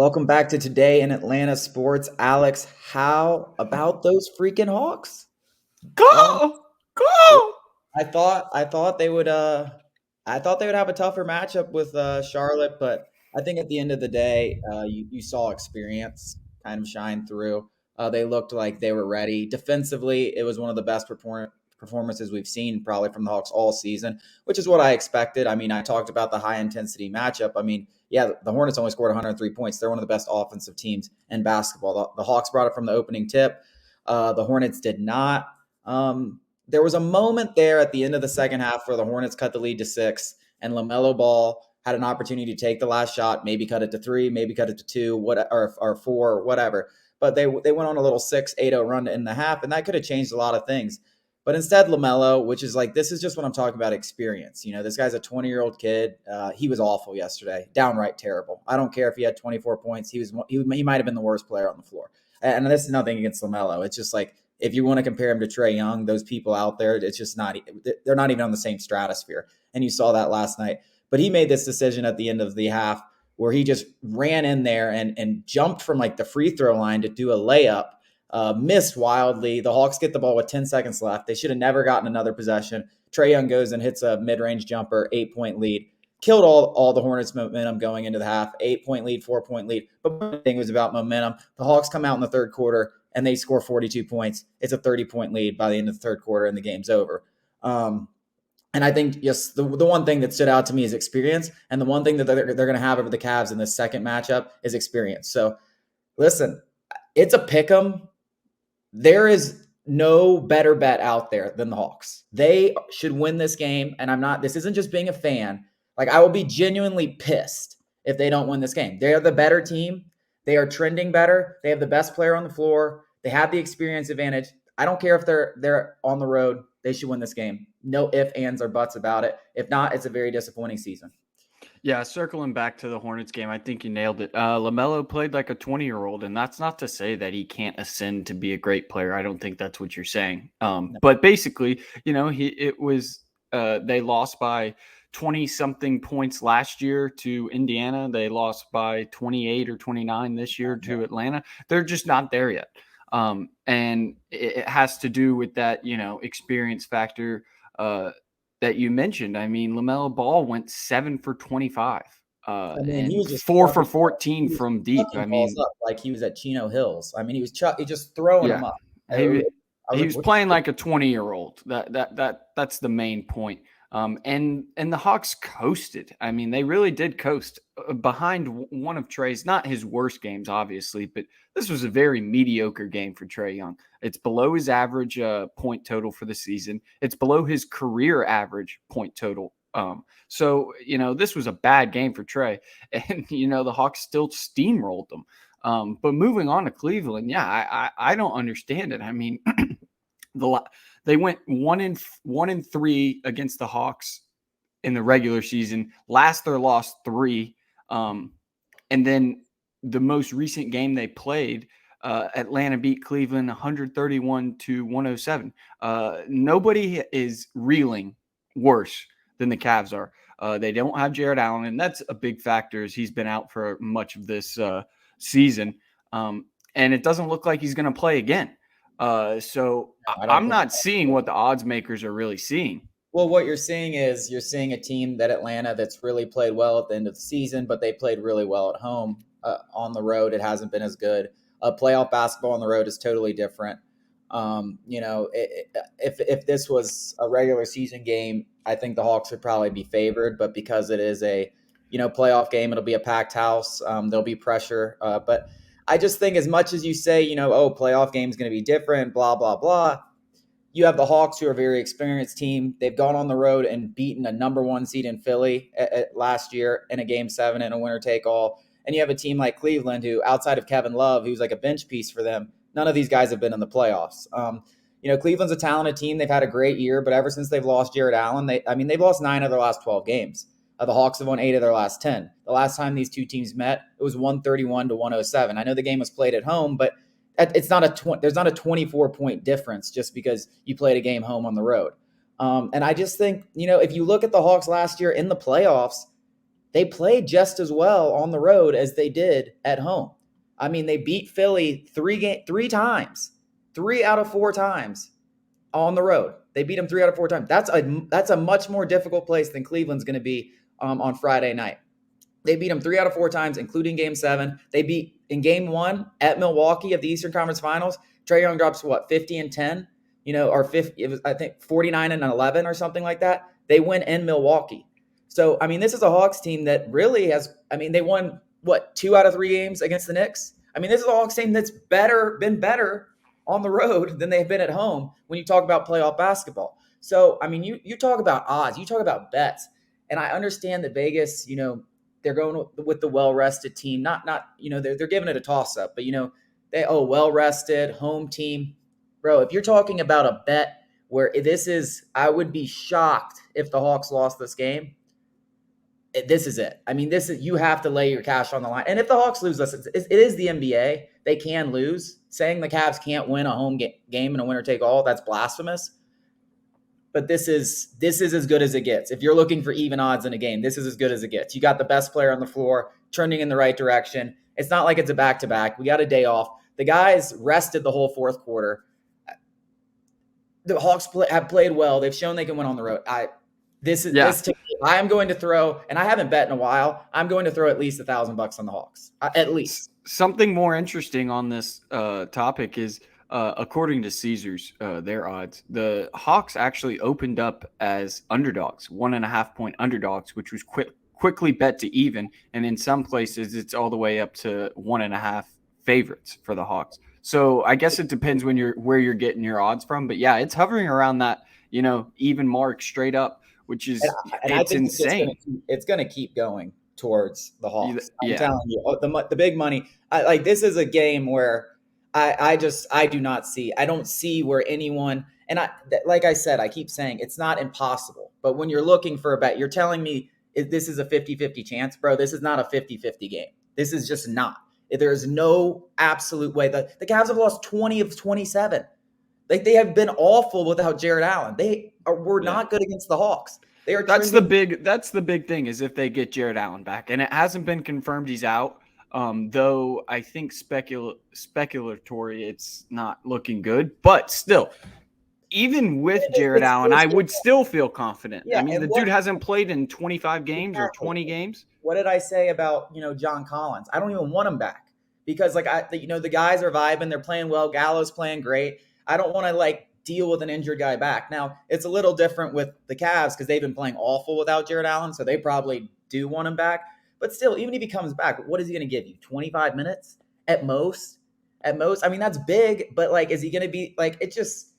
Welcome back to Today in Atlanta Sports. Alex, how about those freaking Hawks? Um, Go! Go! I thought they would have a tougher matchup with Charlotte, but I think at the end of the day, you saw experience kind of shine through. They looked like they were ready. Defensively, it was one of the best performances we've seen probably from the Hawks all season, which is what I expected. I mean, I talked about the high intensity matchup. I mean, yeah, the Hornets only scored 103 points. They're one of the best offensive teams in basketball. The Hawks brought it from the opening tip. The Hornets did not. There was a moment there at the end of the second half where the Hornets cut the lead to 6, and LaMelo Ball had an opportunity to take the last shot, maybe cut it to 3, maybe cut it to 2, or 4, or whatever. But they went on a little 6-8-0 run in the half, and that could have changed a lot of things. But instead, LaMelo, which is like, this is just what I'm talking about, experience. This guy's a 20-year-old kid. He was awful yesterday, downright terrible. I don't care if he had 24 points. He might have been the worst player on the floor. And this is nothing against LaMelo. It's just like, if you want to compare him to Trae Young, those people out there, it's just not, they're not even on the same stratosphere. And you saw that last night. But he made this decision at the end of the half where he just ran in there and jumped from like the free throw line to do a layup, missed wildly. The Hawks get the ball with 10 seconds left. They should have never gotten another possession. Trae Young goes and hits a mid-range jumper, 8-point lead. Killed all the Hornets' momentum going into the half. 8-point lead, 4-point lead. But the thing was about momentum. The Hawks come out in the third quarter and they score 42 points. It's a 30-point lead by the end of the third quarter, and the game's over. And I think, yes, the one thing that stood out to me is experience, and the one thing that they're going to have over the Cavs in this second matchup is experience. So, listen, it's a pick 'em. There is no better bet out there than the Hawks. They should win this game, and this isn't just being a fan. Like, I will be genuinely pissed if they don't win this game. They are the better team. They are trending better. They have the best player on the floor. They have the experience advantage. I don't care if they're on the road. They should win this game. No ifs, ands, or buts about it. If not, it's a very disappointing season. Yeah, circling back to the Hornets game, I think you nailed it. LaMelo played like a 20-year-old, and that's not to say that he can't ascend to be a great player. I don't think that's what you're saying. But basically, they lost by 20-something points last year to Indiana. They lost by 28 or 29 this year to Atlanta. They're just not there yet. And it has to do with that, experience factor that you mentioned. I mean, LaMelo Ball went 7 for 25, He was and just 4 for 14 from deep. I mean, up like he was at Chino Hills. I mean, he just throwing them yeah, up. he was playing like a 20-year-old. That's the main point. And the Hawks coasted. I mean, they really did coast behind one of Trae's, not his worst games, obviously, but this was a very mediocre game for Trae Young. It's below his average point total for the season. It's below his career average point total. So, this was a bad game for Trae. And, the Hawks still steamrolled them. But moving on to Cleveland, yeah, I don't understand it. I mean, they went 1-3 against the Hawks in the regular season. Last they lost 3, and then the most recent game they played, Atlanta beat Cleveland 131-107. Nobody is reeling worse than the Cavs are. They don't have Jared Allen, and that's a big factor as he's been out for much of this season. And it doesn't look like he's going to play again. So I'm not seeing what the odds makers are really seeing. Well, what you're seeing is you're seeing a team that Atlanta that's really played well at the end of the season, but they played really well at home. On the road, it hasn't been as good. Playoff basketball on the road is totally different. If this was a regular season game, I think the Hawks would probably be favored, but because it is a playoff game, it'll be a packed house. There'll be pressure, but I just think as much as you say, playoff game is going to be different, blah, blah, blah. You have the Hawks, who are a very experienced team. They've gone on the road and beaten a number 1 seed in Philly last year in a Game 7 and a winner-take-all. And you have a team like Cleveland, who, outside of Kevin Love, who's like a bench piece for them, none of these guys have been in the playoffs. Cleveland's a talented team. They've had a great year, but ever since they've lost Jared Allen, they've lost 9 of their last 12 games. The Hawks have won 8 of their last 10. The last time these two teams met, it was 131-107. I know the game was played at home, but it's not there's not a 24-point difference just because you played a game home on the road. And I just think, if you look at the Hawks last year in the playoffs, they played just as well on the road as they did at home. I mean, they beat Philly three times, 3 out of 4 times on the road. They beat them 3 out of 4 times. That's a much more difficult place than Cleveland's going to be on Friday night. They beat them 3 out of 4 times, including Game 7. They beat in Game 1 at Milwaukee of the Eastern Conference Finals. Trae Young drops 50-10, or 50. It was, I think, 49-11 or something like that. They win in Milwaukee. So I mean, this is a Hawks team that really has. I mean, they won 2 out of 3 games against the Knicks. I mean, this is a Hawks team that's been better on the road than they've been at home when you talk about playoff basketball. So I mean, you talk about odds, you talk about bets, and I understand that Vegas, they're going with the well-rested team. Not they're giving it a toss-up, but well-rested home team, bro. If you're talking about a bet where I would be shocked if the Hawks lost this game. This is it. I mean, you have to lay your cash on the line. And if the Hawks lose, listen, it is the NBA. They can lose. Saying the Cavs can't win a home game in a winner-take-all, that's blasphemous. But this is as good as it gets. If you're looking for even odds in a game, this is as good as it gets. You got the best player on the floor, trending in the right direction. It's not like it's a back-to-back. We got a day off. The guys rested the whole fourth quarter. The Hawks have played well. They've shown they can win on the road. This to me, I am going to throw, and I haven't bet in a while. I'm going to throw at least $1,000 on the Hawks, at least. Something more interesting on this topic is, according to Caesars, their odds, the Hawks actually opened up as underdogs, 1.5-point underdogs, which was quickly bet to even, and in some places it's all the way up to 1.5 favorites for the Hawks. So I guess it depends where you're getting your odds from, but yeah, it's hovering around that even mark straight up, which is it's insane. It's going to keep going towards the Hawks. I'm telling you, the big money. This is a game where I do not see. I don't see where anyone. And like I said, I keep saying it's not impossible. But when you're looking for a bet, you're telling me this is a 50-50 chance, bro. This is not a 50-50 game. This is just not. There is no absolute way. The Cavs have lost 20 of 27. They have been awful without Jared Allen. They were not good against the Hawks. That's the big thing is if they get Jared Allen back, and it hasn't been confirmed he's out. Though I think speculatory, it's not looking good. But still, even with Jared Allen, I would still feel confident. Yeah, I mean, the dude hasn't played in 25 games or 20 games. What did I say about John Collins? I don't even want him back because the guys are vibing, they're playing well. Gallo's playing great. I don't want to deal with an injured guy back. Now it's a little different with the Cavs because they've been playing awful without Jared Allen, so they probably do want him back. But still, even if he comes back, what is he going to give you? 25 minutes at most? At most, I mean that's big, but is he going to be it just?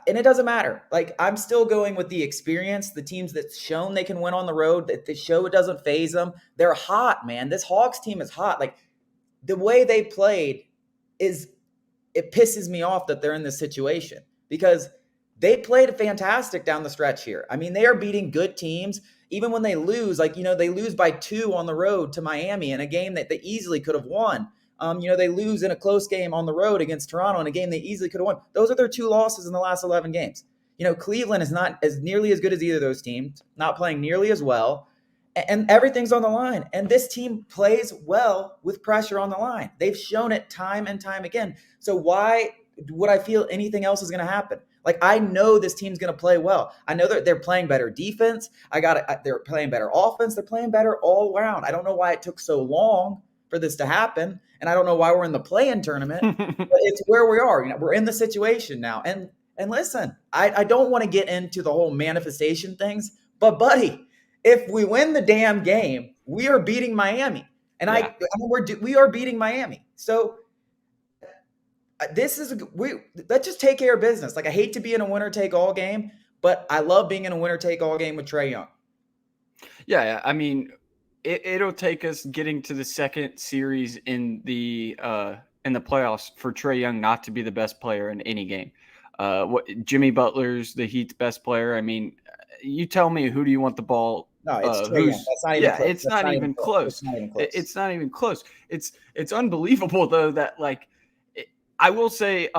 And it doesn't matter. I'm still going with the experience. The teams that's shown they can win on the road, that they show it doesn't phase them. They're hot, man. This Hawks team is hot. The way they played it pisses me off that they're in this situation because they played fantastic down the stretch here. I mean, they are beating good teams. Even when they lose, they lose by 2 on the road to Miami in a game that they easily could have won. They lose in a close game on the road against Toronto in a game they easily could have won. Those are their 2 losses in the last 11 games. Cleveland is not as nearly as good as either of those teams, not playing nearly as well, and everything's on the line. And this team plays well with pressure on the line. They've shown it time and time again. So why would I feel anything else is going to happen? I know this team's going to play well. I know that they're playing better defense. They're playing better offense. They're playing better all around. I don't know why it took so long for this to happen. And I don't know why we're in the play-in tournament, but it's where we are. We're in the situation now. And listen, I don't want to get into the whole manifestation things, but buddy, if we win the damn game, we are beating Miami. And we are beating Miami. So let's just take care of business. I hate to be in a winner-take-all game, but I love being in a winner-take-all game with Trae Young. Yeah, I mean, it'll take us getting to the second series in the playoffs for Trae Young not to be the best player in any game. Jimmy Butler's the Heat's best player. I mean, you tell me, who do you want the ball? No, it's Trae Young. That's not even close. It's not even close. It's not even close. It's unbelievable though that I will say,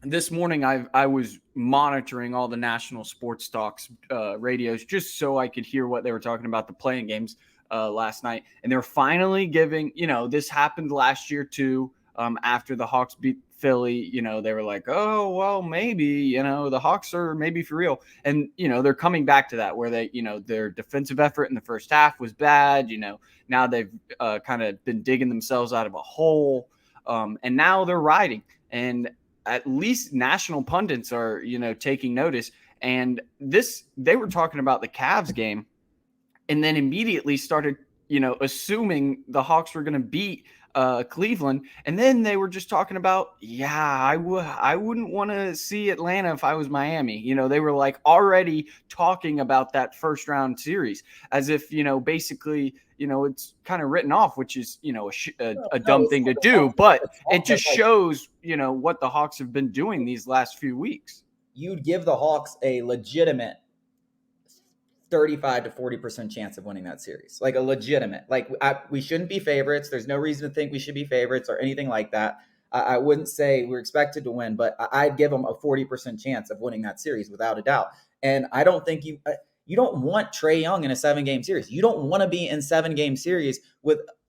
this morning I was monitoring all the national sports talks radios just so I could hear what they were talking about the playing games. last night, and they're finally giving. This happened last year too. After the Hawks beat Philly, they were like, oh, well, maybe, the Hawks are maybe for real. And, they're coming back to that where they, their defensive effort in the first half was bad. Now they've kind of been digging themselves out of a hole. And now they're riding. And at least national pundits are, taking notice. And they were talking about the Cavs game and then immediately started, assuming the Hawks were going to beat Cleveland. And then they were just talking about, I wouldn't want to see Atlanta if I was Miami. They were like already talking about that first round series as if, basically, it's kind of written off, which is, a dumb thing to do, but it just shows, what the Hawks have been doing these last few weeks. You'd give the Hawks a legitimate 35 to 40% chance of winning that series. Like a legitimate, we shouldn't be favorites. There's no reason to think we should be favorites or anything like that. I wouldn't say we're expected to win, but I'd give them a 40% chance of winning that series without a doubt. And I don't think you don't want Trae Young in a 7-game series. You don't want to be in 7-game series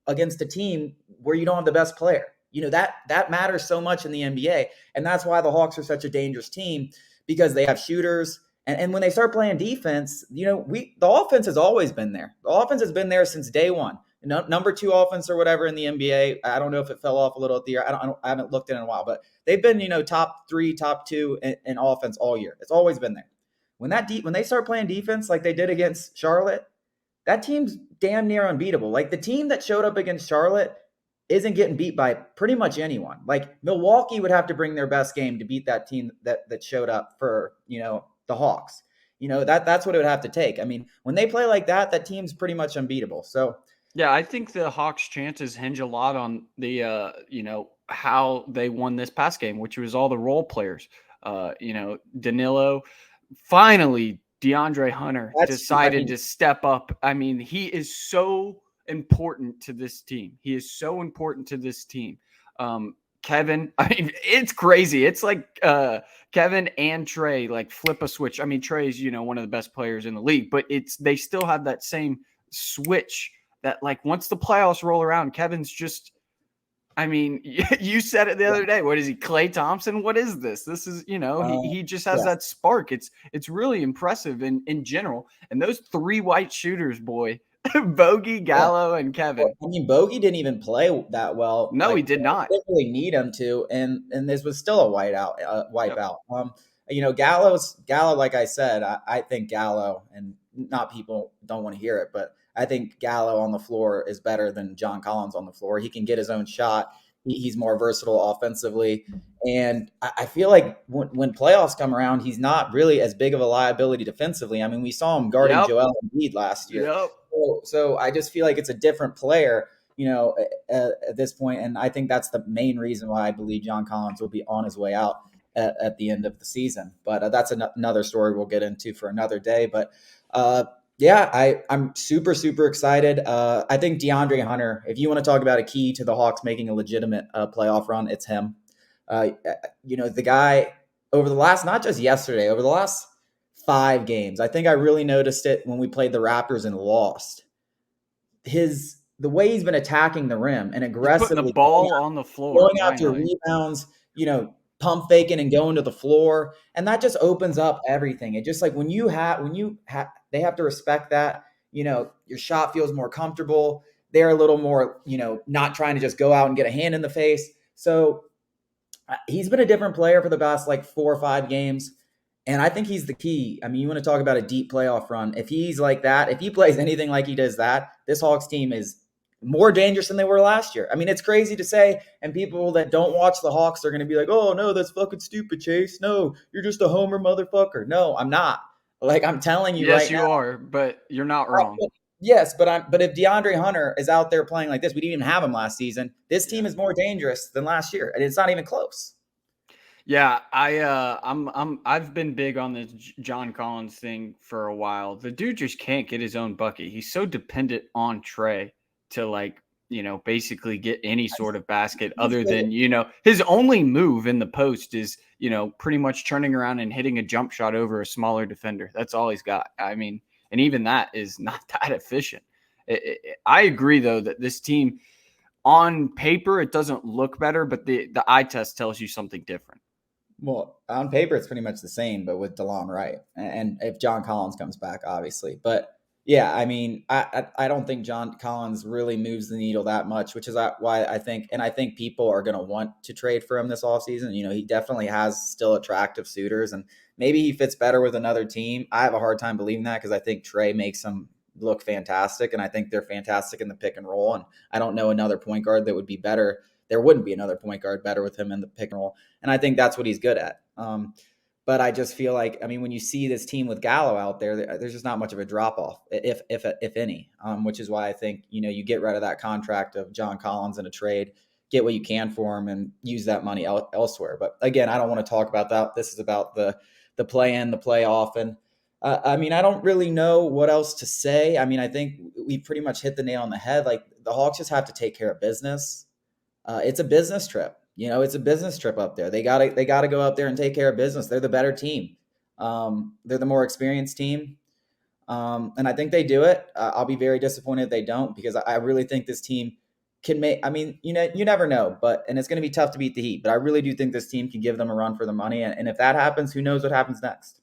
against a team where you don't have the best player. That matters so much in the NBA. And that's why the Hawks are such a dangerous team, because they have shooters. And when they start playing defense, the offense has always been there. The offense has been there since day one. Number 2 offense or whatever in the NBA. I don't know if it fell off a little at the year. I haven't looked in a while, but they've been, top 3, top 2 in offense all year. It's always been there. When they start playing defense like they did against Charlotte, that team's damn near unbeatable. Like the team that showed up against Charlotte isn't getting beat by pretty much anyone. Like Milwaukee would have to bring their best game to beat that team that showed up for, the Hawks. That's what it would have to take. I mean, when they play like that team's pretty much unbeatable. So yeah, I think the Hawks' chances hinge a lot on the how they won this past game, which was all the role players. Danilo, finally DeAndre Hunter decided to step up. I mean, he is so important to this team. Kevin, I mean, it's crazy. It's like Kevin and Trae like flip a switch. I mean, Trae's, one of the best players in the league, but they still have that same switch that like once the playoffs roll around, Kevin's just, I mean, you said it the other day. What is he, Klay Thompson? What is this? This is, he just has that spark. It's really impressive in general. And those 3 white shooters, boy, Bogey, Gallo, and Kevin. I mean, Bogey didn't even play that well. No, he did not. Didn't really need him to, and this was still a wipeout. Yep. Gallo, like I said, I think Gallo, and not people don't want to hear it, but I think Gallo on the floor is better than John Collins on the floor. He can get his own shot. He's more versatile offensively. And I feel like when playoffs come around, he's not really as big of a liability defensively. I mean, we saw him guarding Joel Embiid last year. Yep. So I just feel like it's a different player, at this point. And I think that's the main reason why I believe John Collins will be on his way out at the end of the season. But that's another story we'll get into for another day. But I'm super, super excited. I think DeAndre Hunter, if you want to talk about a key to the Hawks making a legitimate playoff run, it's him. The guy over the last, not just yesterday, over the last 5 games, I think I really noticed it when we played the Raptors and lost. The way he's been attacking the rim and aggressively putting the ball on the floor, going out to rebounds, pump faking and going to the floor, and that just opens up everything. It just like they have to respect that. Your shot feels more comfortable. They're a little more, not trying to just go out and get a hand in the face. So he's been a different player for the past like 4 or 5 games. And I think he's the key. I mean, you want to talk about a deep playoff run. If he's like that, if he plays anything like he does that, this Hawks team is more dangerous than they were last year. I mean, it's crazy to say, and people that don't watch the Hawks are going to be like, oh, no, that's fucking stupid, Chase. No, you're just a homer motherfucker. No, I'm not. Like, I'm telling you right now. Yes, you are, but you're not wrong. Yes, but if DeAndre Hunter is out there playing like this, we didn't even have him last season. This team is more dangerous than last year, and it's not even close. Yeah, I've been big on this John Collins thing for a while. The dude just can't get his own bucket. He's so dependent on Trae to basically get any sort of basket other than, his only move in the post is, pretty much turning around and hitting a jump shot over a smaller defender. That's all he's got. I mean, and even that is not that efficient. I agree, though, that this team, on paper, it doesn't look better, but the eye test tells you something different. Well, on paper, it's pretty much the same, but with DeLon Wright, and if John Collins comes back, obviously. But yeah, I mean, I don't think John Collins really moves the needle that much, which is why I think people are going to want to trade for him this offseason. You know, he definitely has still attractive suitors, and maybe he fits better with another team. I have a hard time believing that because I think Trey makes him look fantastic, and I think they're fantastic in the pick and roll. And I don't know another point guard that would be better. There wouldn't be another point guard better with him in the pick and roll, and I think that's what he's good at. But I just feel like, I mean, when you see this team with Gallo out there, there's just not much of a drop off, if any. Which is why I think, you know, you get rid of that contract of John Collins in a trade, get what you can for him, and use that money elsewhere. But again, I don't want to talk about that. This is about the play in, the playoff, and I mean, I don't really know what else to say. I mean, I think we pretty much hit the nail on the head. Like, the Hawks just have to take care of business. It's a business trip. You know, it's a business trip up there. They gotta go up there and take care of business. They're the better team. They're the more experienced team. And I think they do it. I'll be very disappointed if they don't, because I really think this team can make. I mean, you know, you never know, and it's going to be tough to beat the Heat. But I really do think this team can give them a run for the money. And if that happens, who knows what happens next?